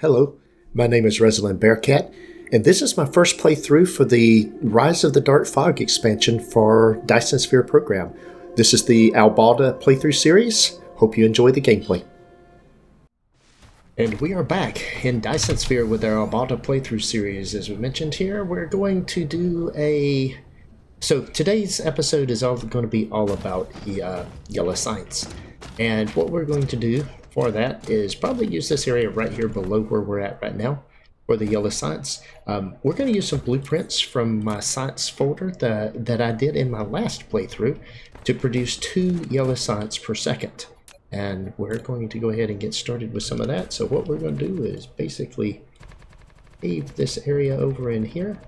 Hello, my name is Resilient Bearcat, and this is my first playthrough for the Rise of the Darkfog expansion for Dyson Sphere Program. This is the Albalda playthrough series. Hope you enjoy the gameplay. And we are back in Dyson Sphere with our Albalda playthrough series. As we mentioned here, we're going to do a... So today's episode is all going to be all about the yellow science. And what we're going to do for that is probably use this area right here below where we're at right now for the yellow science. We're going to use some blueprints from my science folder that I did in my last playthrough to produce 2 yellow science per second. And we're going to go ahead and get started with some of that. So what we're going to do is basically pave this area over in here.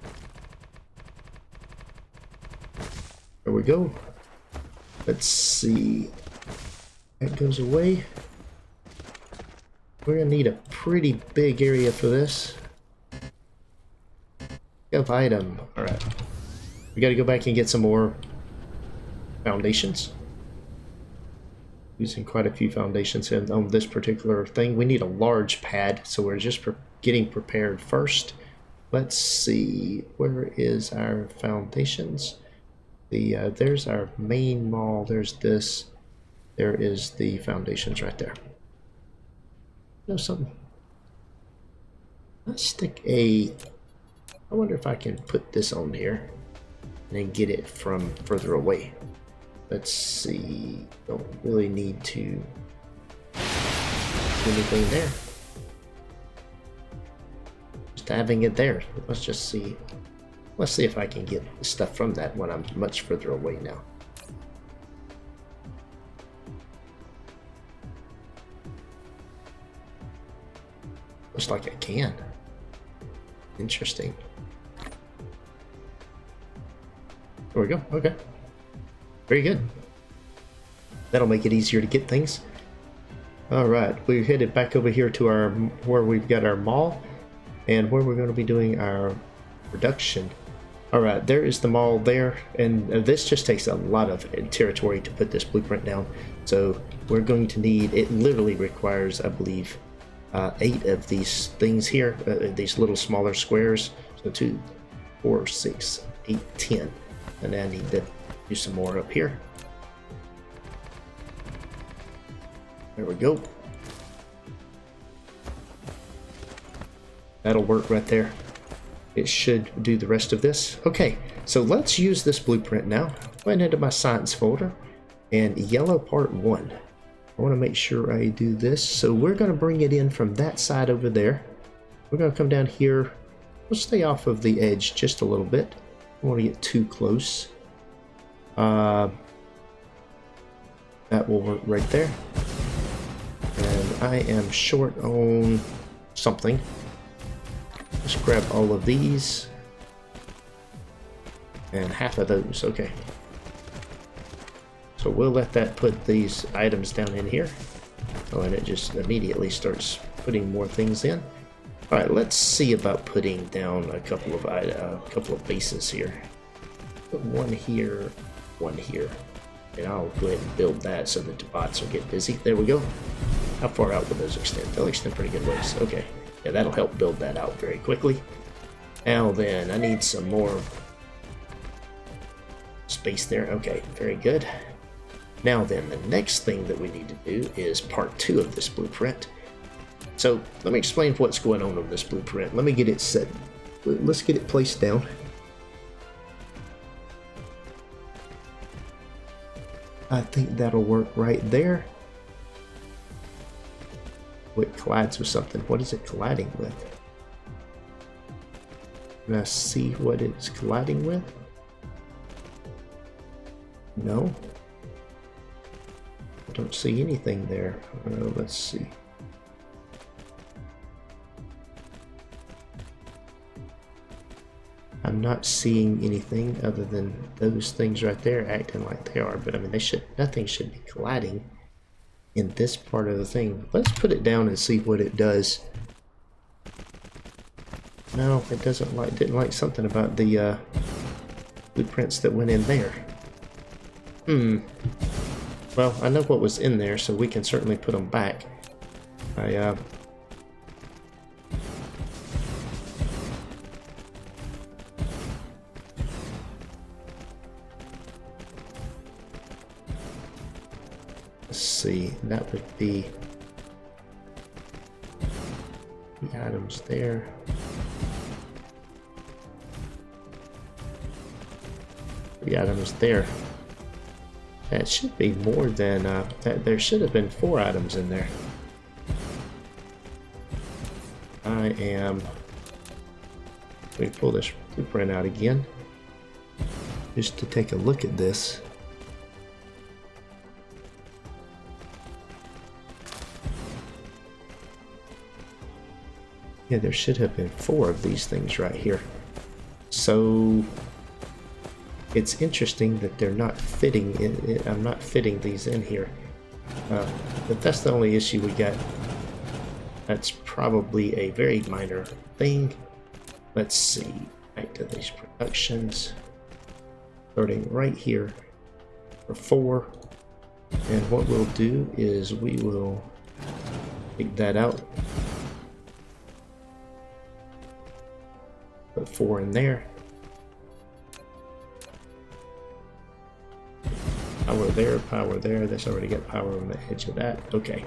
There we go. Let's see. That goes away. We're going to need a pretty big area for this. Of item. Alright. We got to go back and get some more foundations. Using quite a few foundations on this particular thing. We need a large pad, so we're just getting prepared first. Let's see. Where is our foundations? There's our main mall. There's this. There is the foundations right there. Know something? Let's stick a... I wonder if I can put this on here and then get it from further away. Let's see. Don't really need to do anything there. Just having it there. Let's just see. Let's see if I can get stuff from that when I'm much further away now. Looks like I can. Interesting. There we go. Okay. Very good. That'll make it easier to get things. Alright, we're headed back over here to our where we've got our mall and where we're going to be doing our production. Alright, there is the mall there, and this just takes a lot of territory to put this blueprint down. So we're going to need, it literally requires, I believe, 8 of these things here, these little smaller squares. So 2, 4, 6, 8, 10. And then I need to do some more up here. There we go. That'll work right there. It should do the rest of this. Okay, so let's use this blueprint now. Went into my science folder and yellow part 1. I want to make sure I do this. So we're going to bring it in from that side over there. We're going to come down here. We'll stay off of the edge just a little bit. I don't want to get too close. That will work right there. And I am short on something. Just grab all of these. And half of those. Okay. So we'll let that put these items down in here. Oh, and it just immediately starts putting more things in. All right, let's see about putting down a couple of bases here. Put one here, and I'll go ahead and build that so that the bots will get busy. There we go. How far out will those extend? They'll extend pretty good ways. Okay, yeah, that'll help build that out very quickly. Now then, I need some more space there. Okay, very good. Now then, the next thing that we need to do is part 2 of this blueprint. So let me explain what's going on this blueprint. Let me get it set. Let's get it placed down. I think that'll work right there. It collides with something. What is it colliding with? Can I see what it's colliding with? No. Don't see anything there. Let's see. I'm not seeing anything other than those things right there acting like they are, but I mean, nothing should be colliding in this part of the thing. Let's put it down and see what it does. No, it didn't like something about the blueprints that went in there. Well, I know what was in there, so we can certainly put them back. see, that would be the items there. The items there. That should be more than, there should have been 4 items in there. Let me pull this blueprint out again, just to take a look at this. Yeah, there should have been 4 of these things right here. So it's interesting that they're not fitting in. I'm not fitting these in here. But that's the only issue we got. That's probably a very minor thing. Let's see. Back to these productions. Starting right here for 4. And what we'll do is we will take that out. Put 4 in there. Power there, power there. That's already got power on the edge of that. Okay.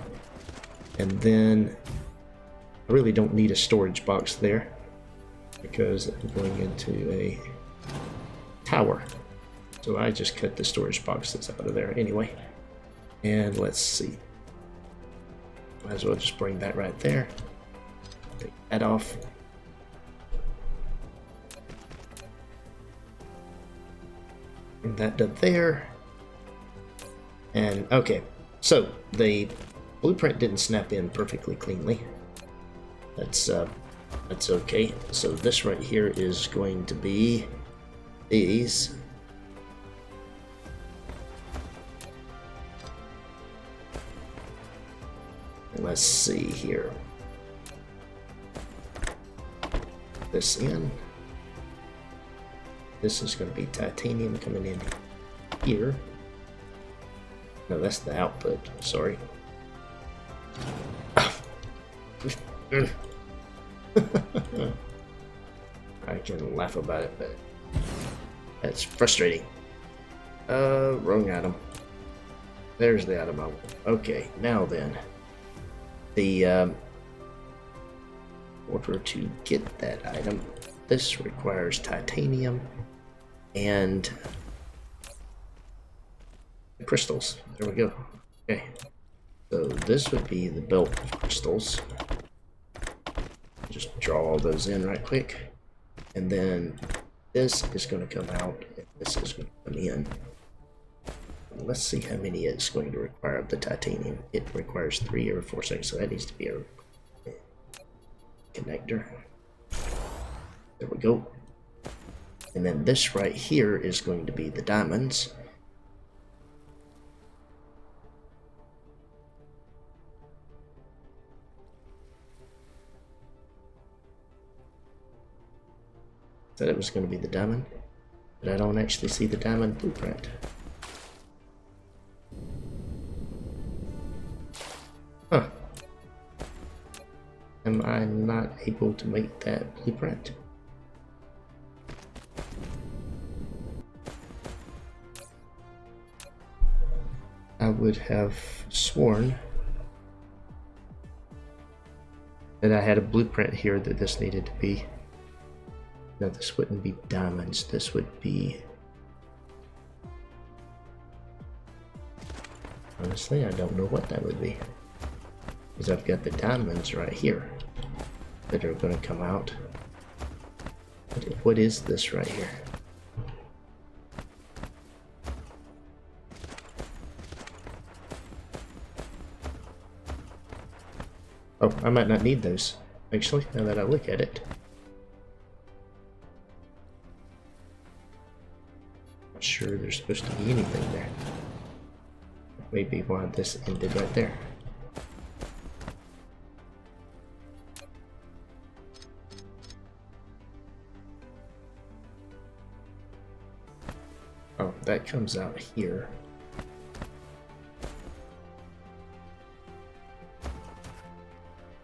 And then I really don't need a storage box there because I'm going into a tower. So I just cut the storage boxes out of there anyway. And let's see. Might as well just bring that right there. Take that off. Bring that to there. And okay, so the blueprint didn't snap in perfectly cleanly. That's okay. So this right here is going to be these. And let's see here. This in. This is going to be titanium coming in here. No, that's the output. Sorry. I can laugh about it, but that's frustrating. Wrong item. There's the item I want. Okay, now then. The in order to get that item, this requires titanium and crystals. There we go. Okay. So this would be the belt crystals. Just draw all those in right quick. And then this is going to come out and this is going to come in. Let's see how many it's going to require of the titanium. It requires 3 or 4 seconds, so that needs to be a connector. There we go. And then this right here is going to be the diamonds. Said it was going to be the diamond, but I don't actually see the diamond blueprint. Huh. Am I not able to make that blueprint? I would have sworn that I had a blueprint here that this needed to be. No, this wouldn't be diamonds. This would be... Honestly, I don't know what that would be. Because I've got the diamonds right here that are going to come out. What is this right here? Oh, I might not need those, actually, now that I look at it. Not sure there's supposed to be anything there. Maybe why this ended right there. Oh, that comes out here.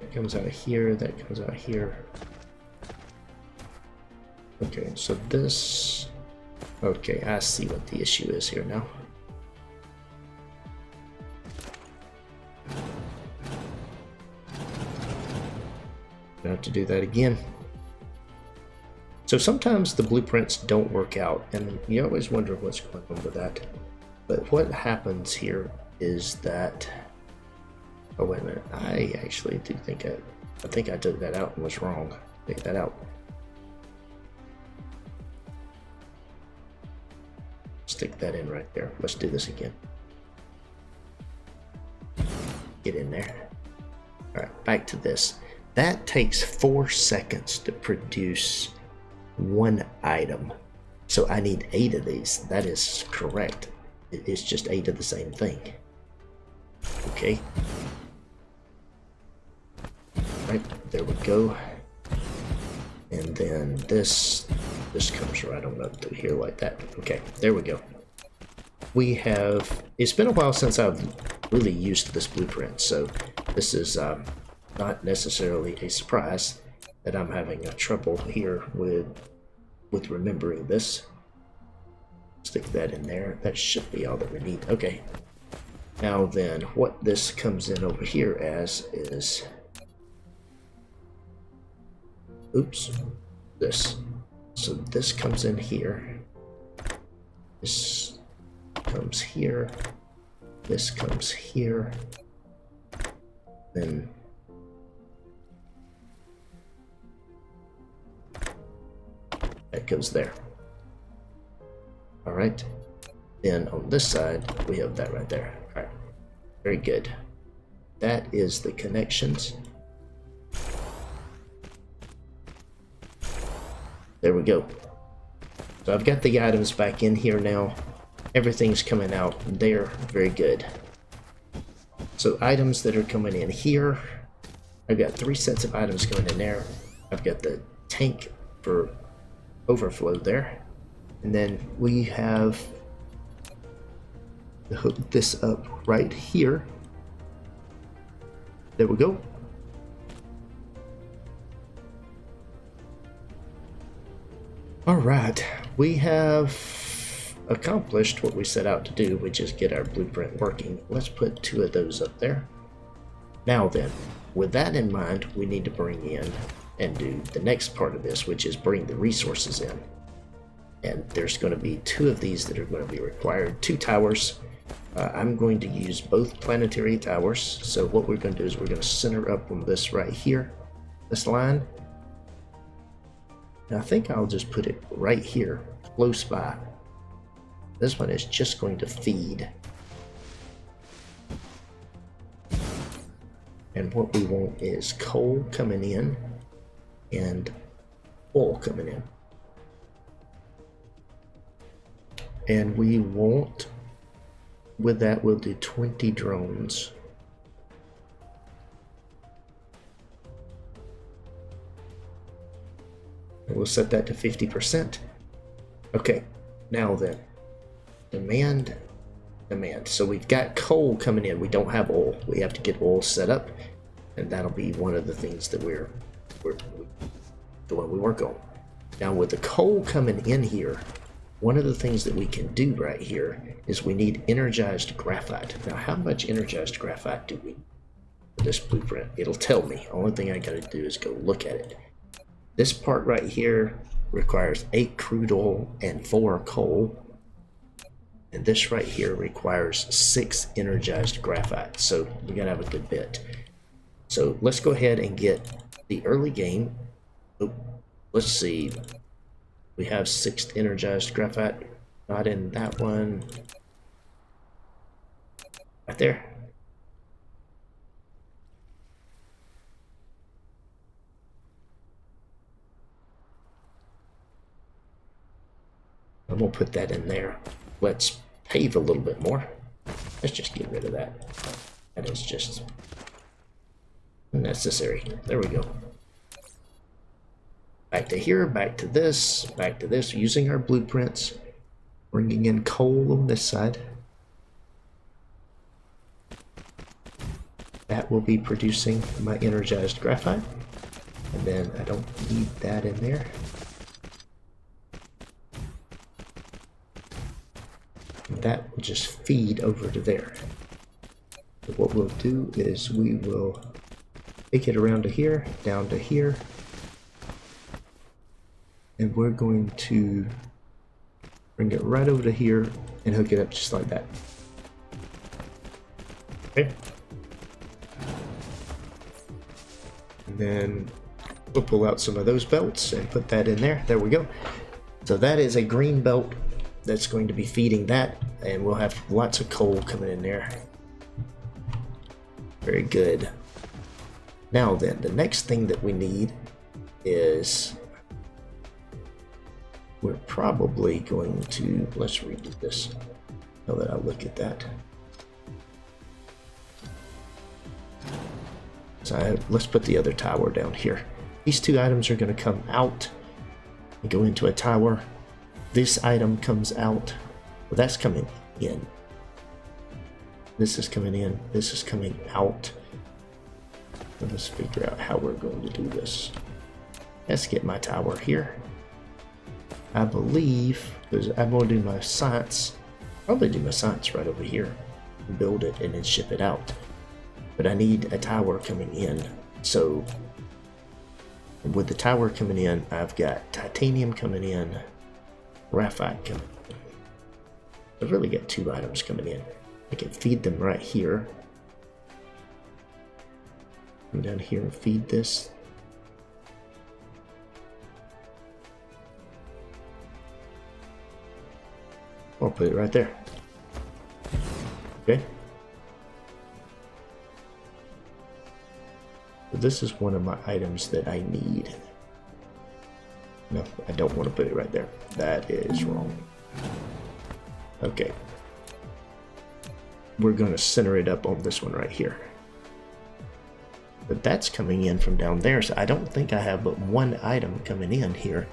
That comes out here, that comes out here. Okay, so this... Okay, I see what the issue is here now. I have to do that again. So sometimes the blueprints don't work out, and you always wonder what's going on with that. But what happens here is that, oh wait a minute, I actually do think I think I took that out and was wrong. Take that out. Stick that in right there. Let's do this again. Get in there. All right, back to this. That takes 4 seconds to produce one item. So I need 8 of these. That is correct. It's just 8 of the same thing. Okay. Right, there we go. And then this comes right on up through here like that. Okay, there we go. We have, it's been a while since I've really used this blueprint, so this is not necessarily a surprise that I'm having a trouble here with remembering this. Stick that in there. That should be all that we need. Okay. Now then, what this comes in over here as is, oops, this. So this comes in here. This comes here. This comes here. Then that goes there. All right. Then on this side, we have that right there. All right. Very good. That is the connections. There we go. So I've got the items back in here now. Everything's coming out there. Very good. So items that are coming in here. I've got 3 sets of items coming in there. I've got the tank for overflow there. And then we have to hook this up right here. There we go. All right, we have accomplished what we set out to do, which is get our blueprint working. Let's put 2 of those up there. Now then, with that in mind, we need to bring in and do the next part of this, which is bring the resources in. And there's going to be 2 of these that are going to be required, 2 towers. I'm going to use both planetary towers. So what we're going to do is we're going to center up on this right here, this line. And I think I'll just put it right here, close by. This one is just going to feed. And what we want is coal coming in and oil coming in. And we want, with that, we'll do 20 drones. And we'll set that to 50%. Okay, now then, demand. So we've got coal coming in. We don't have oil. We have to get oil set up, and that'll be one of the things that we work on. Now with the coal coming in here, one of the things that we can do right here is we need energized graphite. Now how much energized graphite do we need for this blueprint? It'll tell me. Only thing I gotta do is go look at it. This part right here requires 8 crude oil and 4 coal. And this right here requires 6 energized graphite. So we gotta have a good bit. So let's go ahead and get the early game. Oh, let's see. We have 6 energized graphite. Not in that one. Right there. I'm gonna put that in there. Let's pave a little bit more. Let's just get rid of that. That is just unnecessary. There we go. Back to here, back to this, using our blueprints. Bringing in coal on this side. That will be producing my energized graphite. And then I don't need that in there. That will just feed over to there. So what we'll do is we will take it around to here, down to here, and we're going to bring it right over to here and hook it up just like that. Okay. And then we'll pull out some of those belts and put that in there. There we go. So that is a green belt that's going to be feeding that, and we'll have lots of coal coming in there. Very good. Now then, the next thing that we need is, we're probably going to, let's redo this now that I look at that. So let's put the other tower down here. These two items are going to come out and go into a tower. This item comes out. Well, that's coming in. This is coming in. This is coming out. Let's figure out how we're going to do this. Let's get my tower here. I believe, because I'm going to do my science, probably do my science right over here, build it and then ship it out. But I need a tower coming in. So with the tower coming in, I've got titanium coming in, graphite coming in. I've really got two items coming in. I can feed them right here. Come down here and feed this. I'll put it right there. Okay. So this is one of my items that I need. No, I don't want to put it right there. That is wrong. Okay. We're going to center it up on this one right here. But that's coming in from down there, so I don't think I have but one item coming in here.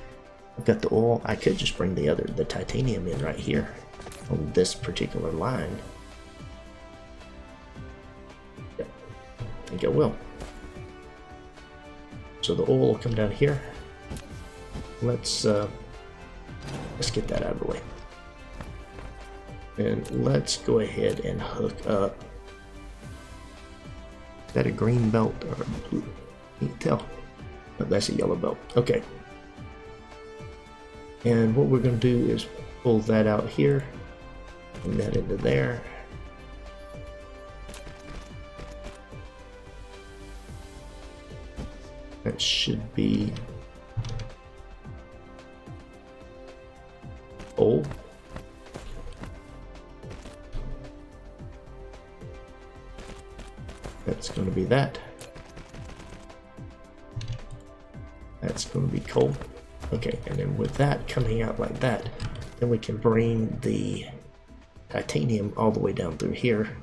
I've got the oil. I could just bring the titanium in right here on this particular line. Yep. I think I will. So the oil will come down here. Let's get that out of the way. And let's go ahead and hook up. Is that a green belt or a blue? Can't tell. Oh, that's a yellow belt. Okay. And what we're going to do is pull that out here, bring that into there. That should be coal. That's going to be that. That's going to be coal. Okay, and then with that coming out like that, then we can bring the titanium all the way down through here.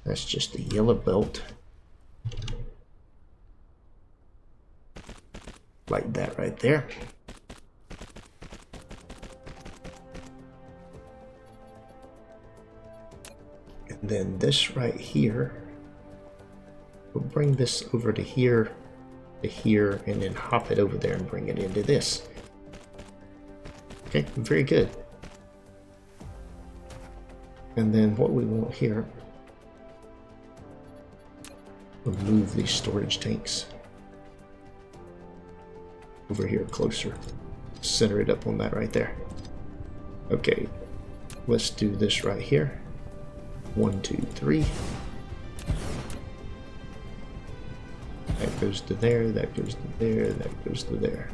That's just the yellow belt. Like that right there. And then this right here, we'll bring this over to here, and then hop it over there and bring it into this. Okay, very good. And then what we want here, we'll move these storage tanks over here closer. Center it up on that right there. Okay, let's do this right here. 1, 2, 3. That goes to there, that goes to there, that goes to there.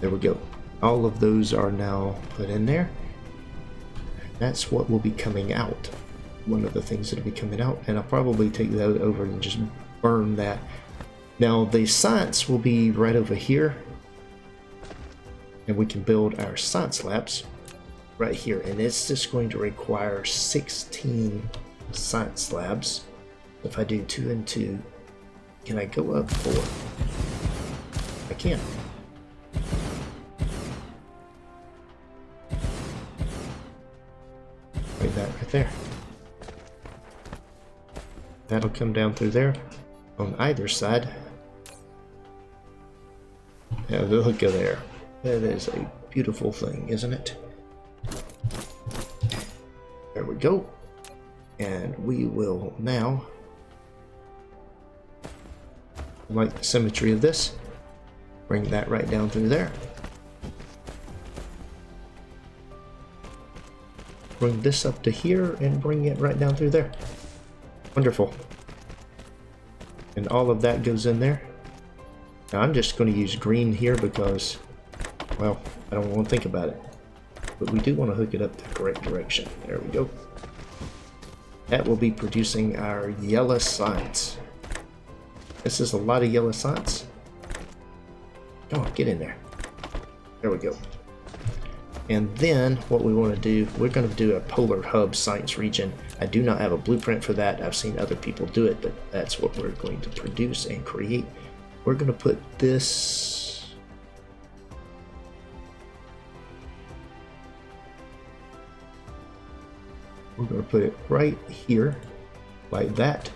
There we go. All of those are now put in there. That's what will be coming out. One of the things that will be coming out, and I'll probably take that over and just burn that. Now the science will be right over here, and we can build our science labs right here, and it's just going to require 16 science labs. If I do 2 and 2, can I go up 4? I can. Like that right there. That'll come down through there on either side. Yeah, look at there. That is a beautiful thing, isn't it? There we go. And we will now like the symmetry of this. Bring that right down through there. Bring this up to here and bring it right down through there. Wonderful. And all of that goes in there. Now I'm just going to use green here because, well, I don't want to think about it. But we do want to hook it up the correct direction. There we go. That will be producing our yellow science. This is a lot of yellow science. Come on, get in there. There we go. And then what we want to do, we're going to do a polar hub science region. I do not have a blueprint for that. I've seen other people do it, but that's what we're going to produce and create. We're going to put this... We're going to put it right here, like that.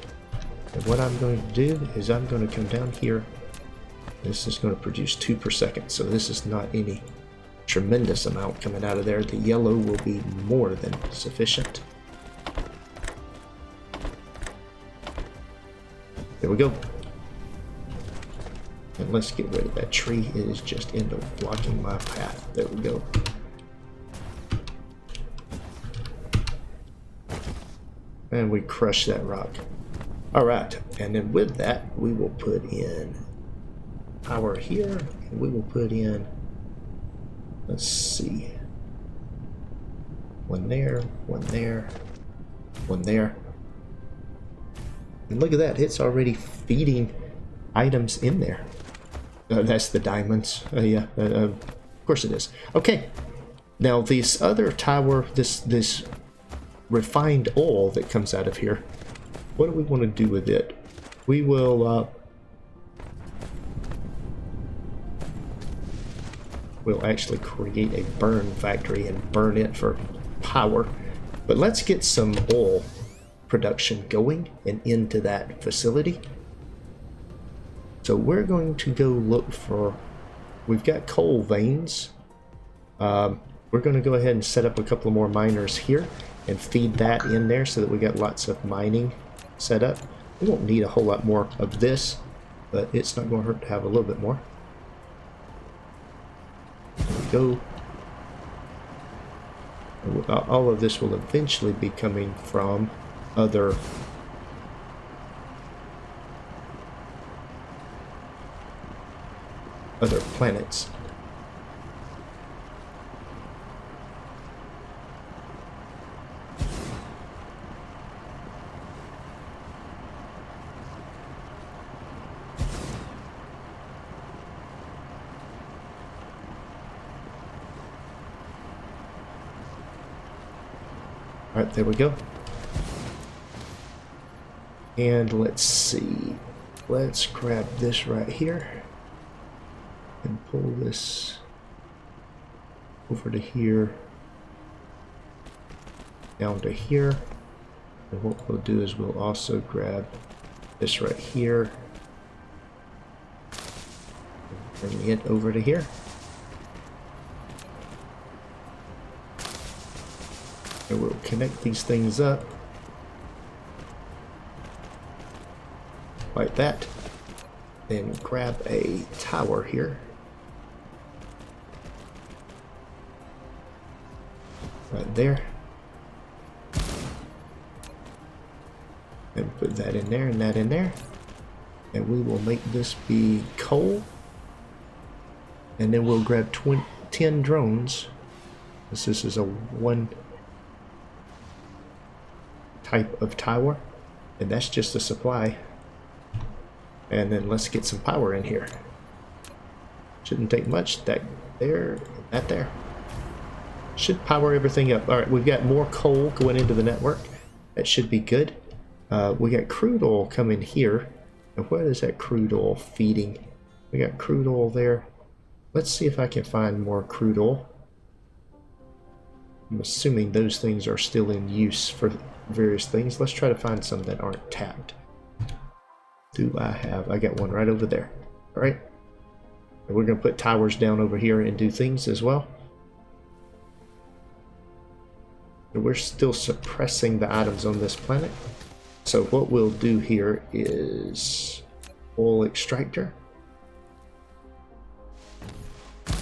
And what I'm going to do is I'm going to come down here. This is going to produce 2 per second, so this is not any tremendous amount coming out of there. The yellow will be more than sufficient. There we go. And let's get rid of that tree. It is just end up blocking my path. There we go. And we crush that rock. Alright, and then with that, we will put in power here, and we will put in, let's see, one there, one there, one there. And look at that, it's already feeding items in there. That's the diamonds. Yeah, of course it is. Okay, now this other tower, this refined oil that comes out of here, what do we want to do with it? We will we'll actually create a burn factory and burn it for power. But let's get some oil production going and into that facility. So we're going to go look for, we've got coal veins. We're going to go ahead and set up a couple more miners here and feed that in there so that we got lots of mining set up. We won't need a whole lot more of this, but it's not going to hurt to have a little bit more. There we go. All of this will eventually be coming from other planets. Alright, there we go. And let's see. Let's grab this right here and pull this over to here, down to here. And what we'll do is we'll also grab this right here and bring it over to here. And we'll connect these things up like that. Then grab a tower here. Right there. And put that in there and that in there. And we will make this be coal. And then we'll grab 10 drones. This is a one type of tower, and that's just a supply. And then let's get some power in here. Shouldn't take much. That there, that there. Should power everything up. Alright, we've got more coal going into the network. That should be good. We got crude oil coming here. And what is that crude oil feeding? We got crude oil there. Let's see if I can find more crude oil. I'm assuming those things are still in use for various things. Let's try to find some that aren't tapped. Do I have? I got one right over there. Alright. And we're going to put towers down over here and do things as well. And we're still suppressing the items on this planet. So what we'll do here is oil extractor.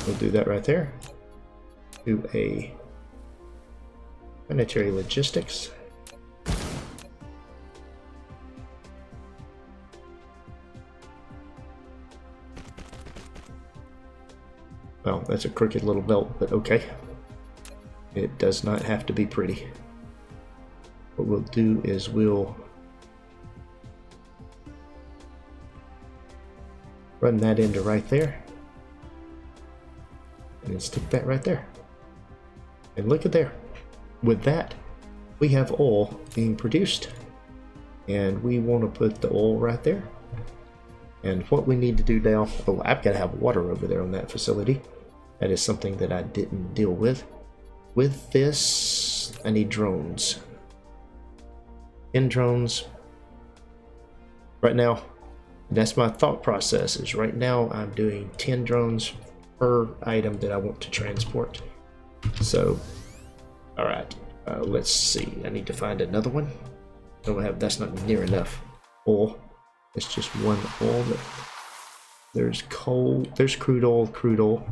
We'll do that right there. Do a planetary logistics. Well, that's a crooked little belt, but okay. It does not have to be pretty. What we'll do is we'll run that into right there. And then stick that right there. And look at there. With that, we have oil being produced. And we want to put the oil right there. And what we need to do now, oh, I've got to have water over there on that facility. That is something that I didn't deal with. With this, I need drones. 10 drones. Right now, that's my thought process, is right now I'm doing 10 drones per item that I want to transport. So, alright, let's see. I need to find another one. That's not near enough oil. It's just one oil. There's coal, there's crude oil.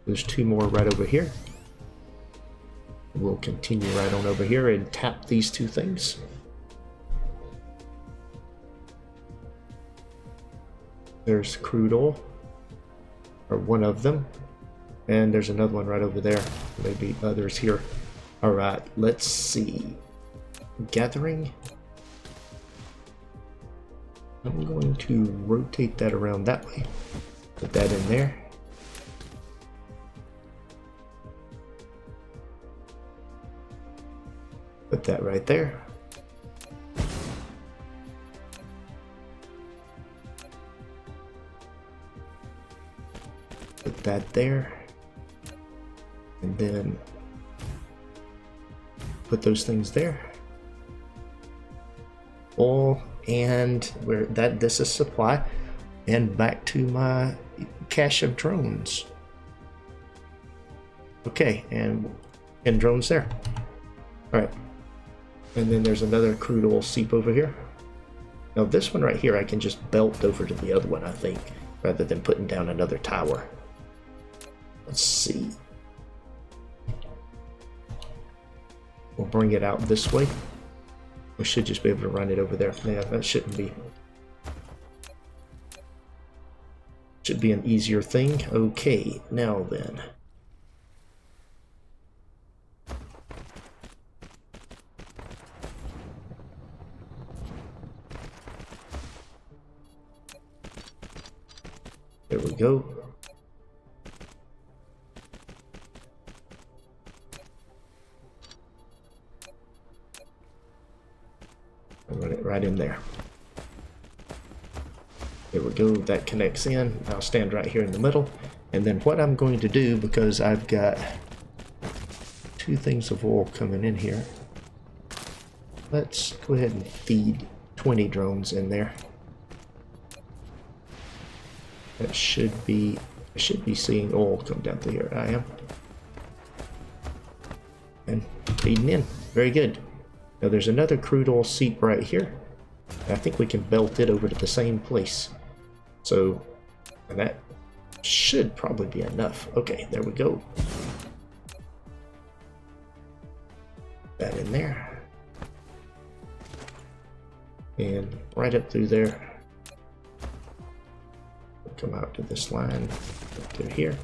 There's 2 more right over here. We'll continue right on over here and tap these 2 things. There's crude oil, or one of them. And there's another one right over there. Maybe others here. Alright, let's see. Gathering. I'm going to rotate that around that way. Put that in there. Put that right there. Put that there. And then put those things there. All and where this is supply, and back to my cache of drones. Okay, and drones there. All right. And then there's another crude oil seep over here. Now this one right here, I can just belt over to the other one, I think, rather than putting down another tower. Let's see. We'll bring it out this way. We should just be able to run it over there. Yeah, that shouldn't be. Should be an easier thing. Okay, now then. There we go. I'll run it right in there. There we go, that connects in. I'll stand right here in the middle. And then what I'm going to do, because I've got 2 things of oil coming in here, let's go ahead and feed 20 drones in there. That I should be seeing oil come down through here. I am. And feeding in. Very good. Now there's another crude oil seep right here. I think we can belt it over to the same place. So, and that should probably be enough. Okay, there we go. That in there. And right up through there. We'll come out to this line up through here.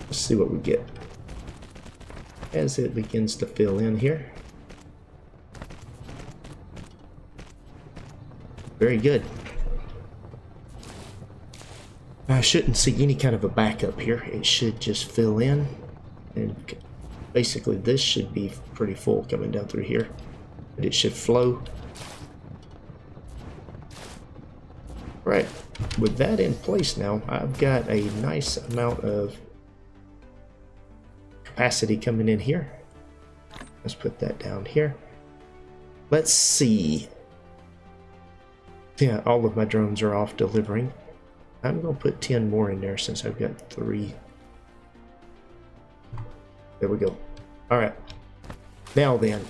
Let's see what we get as it begins to fill in here. Very good. I shouldn't see any kind of a backup here. It should just fill in, and basically this should be pretty full coming down through here, but it should flow. Right, with that in place now, I've got a nice amount of capacity coming in here. Let's put that down here. Let's see. Yeah, all of my drones are off delivering. I'm going to put 10 more in there since I've got 3. There we go. Alright. Now then,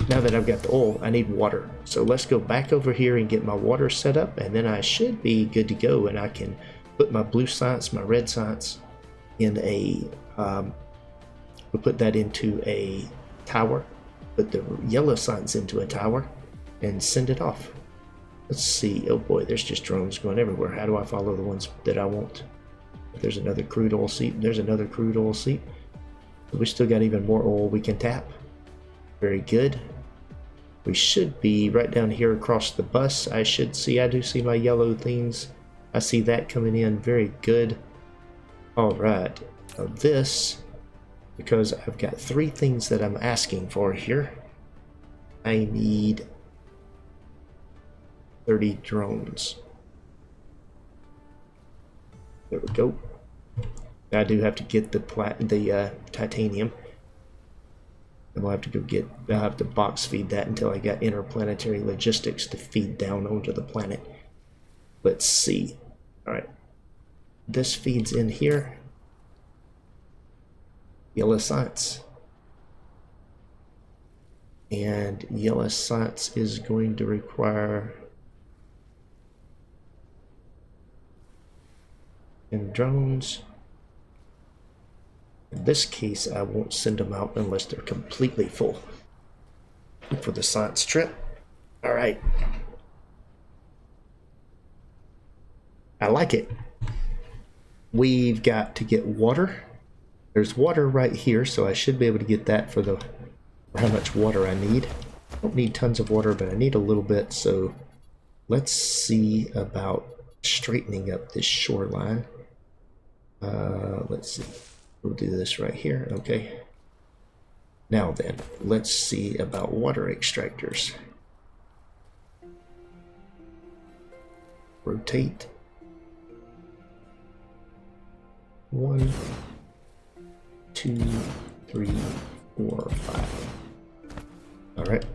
now that I've got the oil, I need water. So let's go back over here and get my water set up, and then I should be good to go, and I can put my blue science, my red science in a, we'll put that into a tower, put the yellow science into a tower, and send it off. Let's see. Oh boy, there's just drones going everywhere. How do I follow the ones that I want? There's another crude oil seep. There's another crude oil seep. We still got even more oil we can tap. Very good. We should be right down here across the bus. I do see my yellow things. I see that coming in. Very good. All right. Now this, because I've got 3 things that I'm asking for here, I need 30 drones. There we go. I do have to get the titanium. And we'll have to go get, I'll have to box feed that until I got interplanetary logistics to feed down onto the planet. Let's see. Alright. This feeds in here. Yellow science. And yellow science is going to require and drones. In this case, I won't send them out unless they're completely full for the science trip. All right. I like it. We've got to get water. There's water right here, so I should be able to get that for how much water I need. I don't need tons of water, but I need a little bit, so let's see about straightening up this shoreline. Let's see. We'll do this right here. Okay. Now then, let's see about water extractors. Rotate. 1, 2, 3, 4, 5. All right.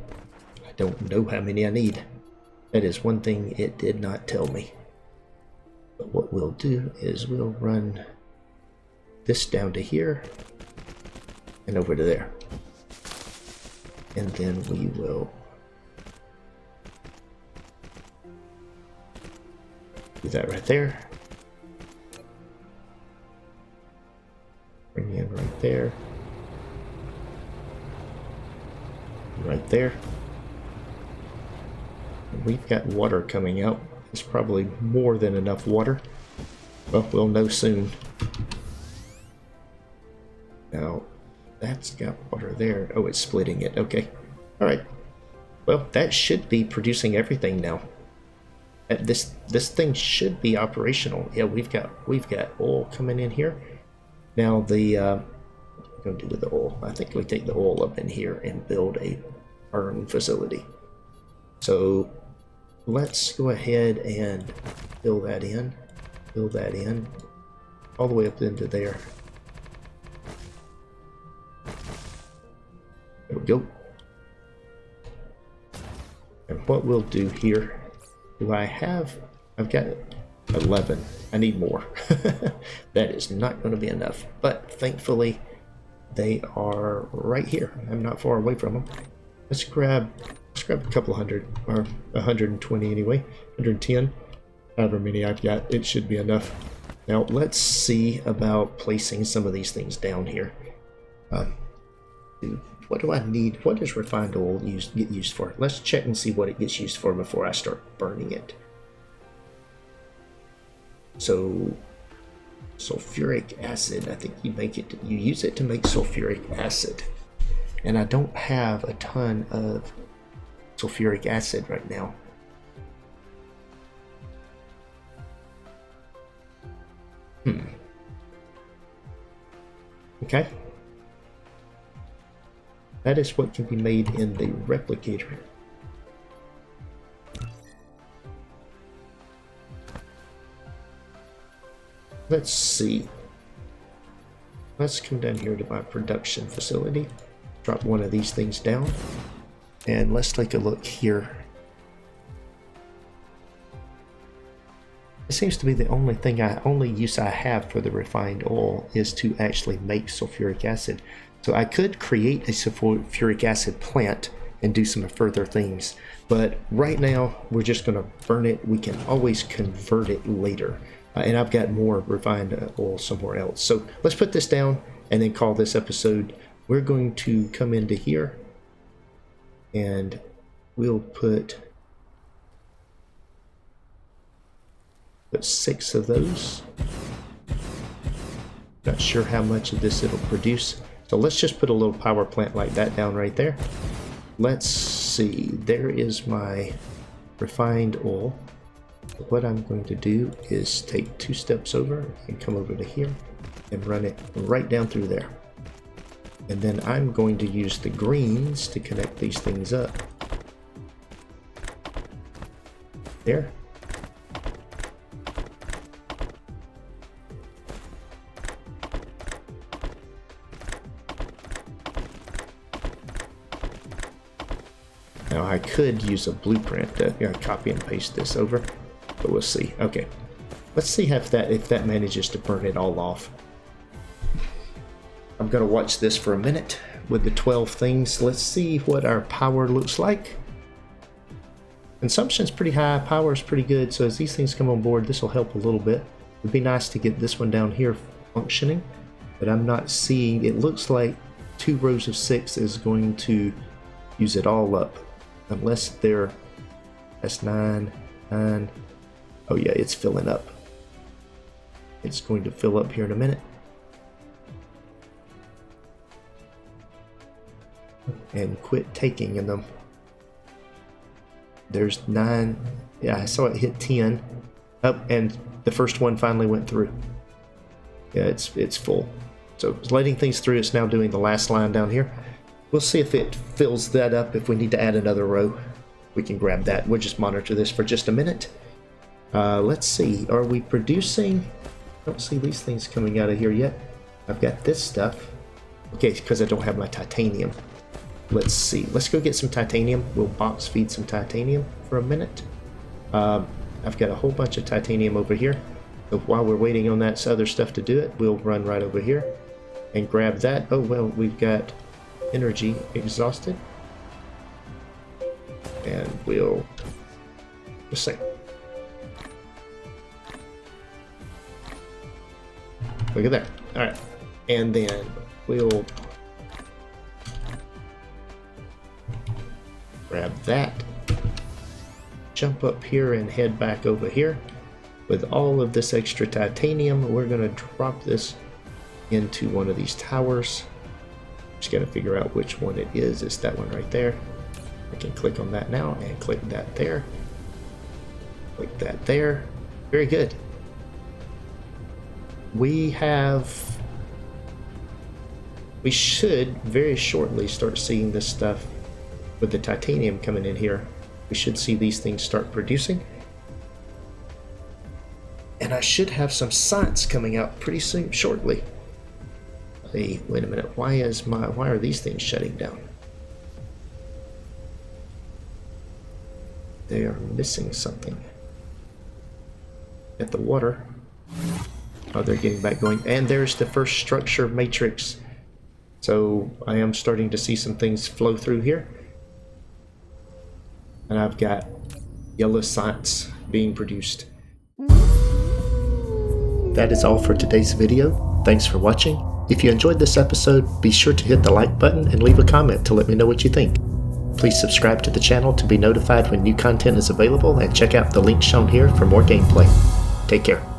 I don't know how many I need. That is one thing it did not tell me. But what we'll do is we'll run this down to here and over to there. And then we will do that right there. Bring in right there. Right there. And we've got water coming out. It's probably more than enough water. Well, we'll know soon. Now, that's got water there. Oh, it's splitting it. Okay. All right. Well, that should be producing everything now. This thing should be operational. Yeah, we've got oil coming in here. Now what we're going to do with the oil? I think we take the oil up in here and build a burn facility. So let's go ahead and fill that in. Fill that in all the way up into there. There we go. And what we'll do here, I've got 11. I need more. That is not going to be enough. But thankfully, they are right here. I'm not far away from them. Let's grab a couple hundred, or 120 anyway. 110. However many I've got, it should be enough. Now let's see about placing some of these things down here. What do I need? What does refined oil get used for? Let's check and see what it gets used for before I start burning it. So, sulfuric acid, I think you use it to make sulfuric acid. And I don't have a ton of sulfuric acid right now. Okay. That is what can be made in the replicator. Let's see. Let's come down here to my production facility. Drop one of these things down. And let's take a look here. It seems to be the only use I have for the refined oil is to actually make sulfuric acid. So I could create a sulfuric acid plant and do some further things, but right now we're just going to burn it. We can always convert it later, and I've got more refined oil somewhere else. So let's put this down and then call this episode. We're going to come into here and we'll put 6 of those. Not sure how much of this it'll produce, so let's just put a little power plant like that down right there. Let's see, there is my refined oil. What I'm going to do is take 2 steps over and come over to here and run it right down through there. And then I'm going to use the greens to connect these things up. There. Now I could use a blueprint to copy and paste this over, but we'll see. Okay, let's see if that manages to burn it all off. I'm gonna watch this for a minute with the 12 things. Let's see what our power looks like. Consumption's pretty high, power's pretty good, so as these things come on board, this will help a little bit. It'd be nice to get this one down here functioning, but I'm not seeing. It looks like 2 rows of 6 is going to use it all up, unless that's 9. Oh yeah, it's filling up. It's going to fill up here in a minute. And quit taking in them. There's 9. Yeah, I saw it hit 10. Up, and the first one finally went through. Yeah, it's full. So it's letting things through. It's now doing the last line down here. We'll see if it fills that up. If we need to add another row, we can grab that. We'll just monitor this for just a minute. Let's see. Are we producing? I don't see these things coming out of here yet. I've got this stuff. Okay, because I don't have my titanium. Let's see. Let's go get some titanium. We'll box feed some titanium for a minute. I've got a whole bunch of titanium over here. So while we're waiting on that other stuff to do it, we'll run right over here and grab that. Oh, well, we've got energy exhausted. And we'll just say, look at that. All right. And then we'll grab that, jump up here and head back over here. With all of this extra titanium, we're going to drop this into one of these towers. Just got to figure out which one it is. It's that one right there. I can click on that now and click that there. Click that there. Very good. We should very shortly start seeing this stuff. With the titanium coming in here, we should see these things start producing. And I should have some science coming out pretty soon, shortly. Hey, wait a minute. Why are these things shutting down? They are missing something. At the water. Oh, they're getting back going. And there's the first structure matrix. So I am starting to see some things flow through here. And I've got yellow science being produced. That is all for today's video. Thanks for watching. If you enjoyed this episode, be sure to hit the like button and leave a comment to let me know what you think. Please subscribe to the channel to be notified when new content is available, and check out the link shown here for more gameplay. Take care.